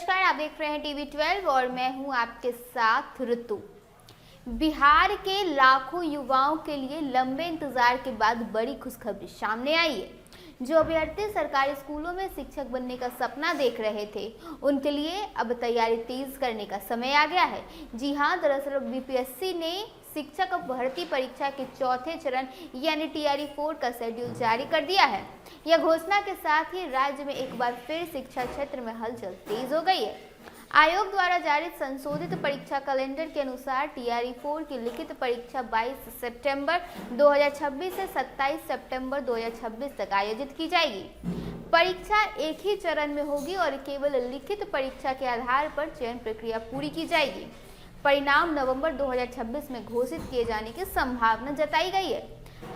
नमस्कार, आप देख रहे हैं टीवी 12 और मैं हूं आपके साथ ऋतु। बिहार के लाखों युवाओं के लिए लंबे इंतजार के बाद बड़ी खुशखबरी सामने आई है। जो अभ्यर्थी सरकारी स्कूलों में शिक्षक बनने का सपना देख रहे थे, उनके लिए अब तैयारी तेज करने का समय आ गया है। जी हां, दरअसल बीपीएससी ने शिक्षक भर्ती परीक्षा के चौथे चरण यानी टीआरई 4 का शेड्यूल जारी कर दिया है। यह घोषणा के साथ ही राज्य में एक बार फिर शिक्षा क्षेत्र में हलचल तेज हो गई है। आयोग द्वारा जारी संशोधित परीक्षा कैलेंडर के अनुसार टीआरई 4 की लिखित परीक्षा 22 सितंबर 2026 से 27 सितंबर 2026 तक आयोजित की जाएगी। परीक्षा एक ही चरण में होगी और केवल लिखित परीक्षा के आधार पर चयन प्रक्रिया पूरी की जाएगी। परिणाम नवंबर 2026 में घोषित किए जाने की संभावना जताई गई है।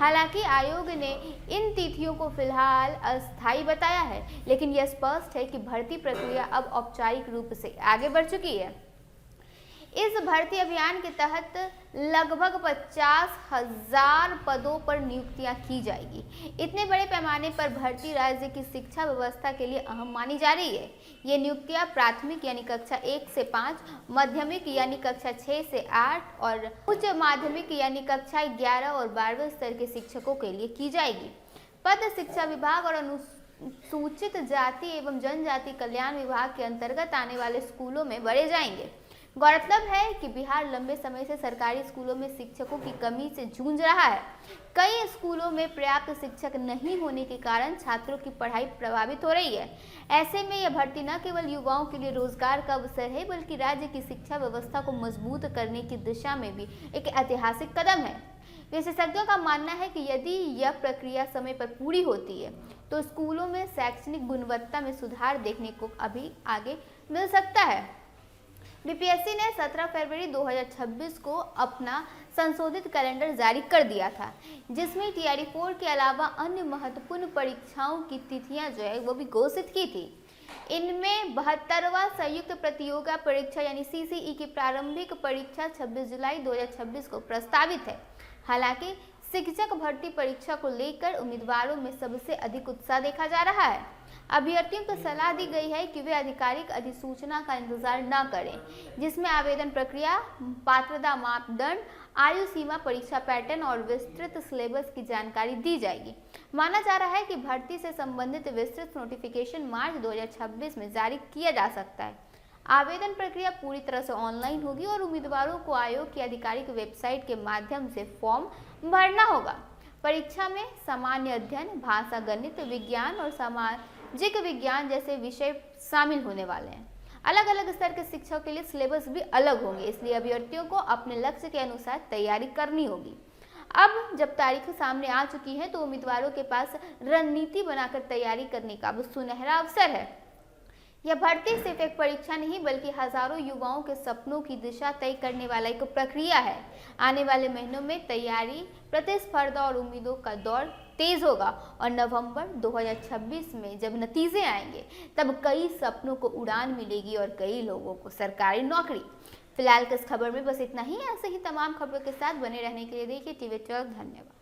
हालांकि आयोग ने इन तिथियों को फिलहाल अस्थायी बताया है, लेकिन यह स्पष्ट है कि भर्ती प्रक्रिया अब औपचारिक रूप से आगे बढ़ चुकी है। इस भर्ती अभियान के तहत लगभग 50,000 पदों पर नियुक्तियां की जाएगी। इतने बड़े पैमाने पर भर्ती राज्य की शिक्षा व्यवस्था के लिए अहम मानी जा रही है। ये नियुक्तियां प्राथमिक यानी कक्षा 1 से 5, माध्यमिक यानी कक्षा 6 से 8 और उच्च माध्यमिक यानी कक्षा 11 और 12वें स्तर के शिक्षकों के लिए की जाएगी। पद शिक्षा विभाग और अनुसूचित जाति एवं जनजाति कल्याण विभाग के अंतर्गत आने वाले स्कूलों में भरे जाएंगे। गौरतलब है कि बिहार लंबे समय से सरकारी स्कूलों में शिक्षकों की कमी से जूझ रहा है। कई स्कूलों में पर्याप्त शिक्षक नहीं होने के कारण छात्रों की पढ़ाई प्रभावित हो रही है। ऐसे में यह भर्ती न केवल युवाओं के लिए रोजगार का अवसर है, बल्कि राज्य की शिक्षा व्यवस्था को मजबूत करने की दिशा में भी एक ऐतिहासिक कदम है। विशेषज्ञों का मानना है कि यदि यह प्रक्रिया समय पर पूरी होती है, तो स्कूलों में शैक्षणिक गुणवत्ता में सुधार देखने को अभी आगे मिल सकता है। बीपीएससी ने 17 फरवरी 2026 को अपना संशोधित कैलेंडर जारी कर दिया था, जिसमें टीआरई 4 के अलावा अन्य महत्वपूर्ण परीक्षाओं की तिथियां वो भी घोषित की थी। इनमें 72वां संयुक्त प्रतियोगिता परीक्षा यानी सीसीई की प्रारंभिक परीक्षा 26 जुलाई 2026 को प्रस्तावित है। हालांकि शिक्षक भर्ती परीक्षा को लेकर उम्मीदवारों में सबसे अधिक उत्साह देखा जा रहा है। अभ्यर्थियों को सलाह दी गई है कि वे आधिकारिक अधिसूचना का इंतजार न करें, जिसमें आवेदन प्रक्रिया, पात्रता मापदंड, आयु सीमा, परीक्षा पैटर्न और विस्तृत सिलेबस की जानकारी दी जाएगी। माना जा रहा है कि भर्ती से संबंधित विस्तृत नोटिफिकेशन मार्च 2026 में जारी किया जा सकता है। आवेदन प्रक्रिया पूरी तरह से ऑनलाइन होगी और उम्मीदवारों को आयोग की आधिकारिक वेबसाइट के माध्यम से फॉर्म भरना होगा। परीक्षा में सामान्य अध्ययन, भाषा, गणित, विज्ञान और सामाजिक विज्ञान जैसे विषय शामिल होने वाले हैं। अलग अलग स्तर के शिक्षकों के लिए सिलेबस भी अलग होंगे, इसलिए अभ्यर्थियों को अपने लक्ष्य के अनुसार तैयारी करनी होगी। अब जब तारीख सामने आ चुकी है, तो उम्मीदवारों के पास रणनीति बनाकर तैयारी करने का अब सुनहरा अवसर है। यह भर्ती सिर्फ एक परीक्षा नहीं, बल्कि हजारों युवाओं के सपनों की दिशा तय करने वाला एक प्रक्रिया है। आने वाले महीनों में तैयारी, प्रतिस्पर्धा और उम्मीदों का दौर तेज होगा और नवंबर 2026 में जब नतीजे आएंगे, तब कई सपनों को उड़ान मिलेगी और कई लोगों को सरकारी नौकरी। फिलहाल इस खबर में बस इतना ही। ऐसे ही तमाम खबरों के साथ बने रहने के लिए देखिए टीवी 12। धन्यवाद।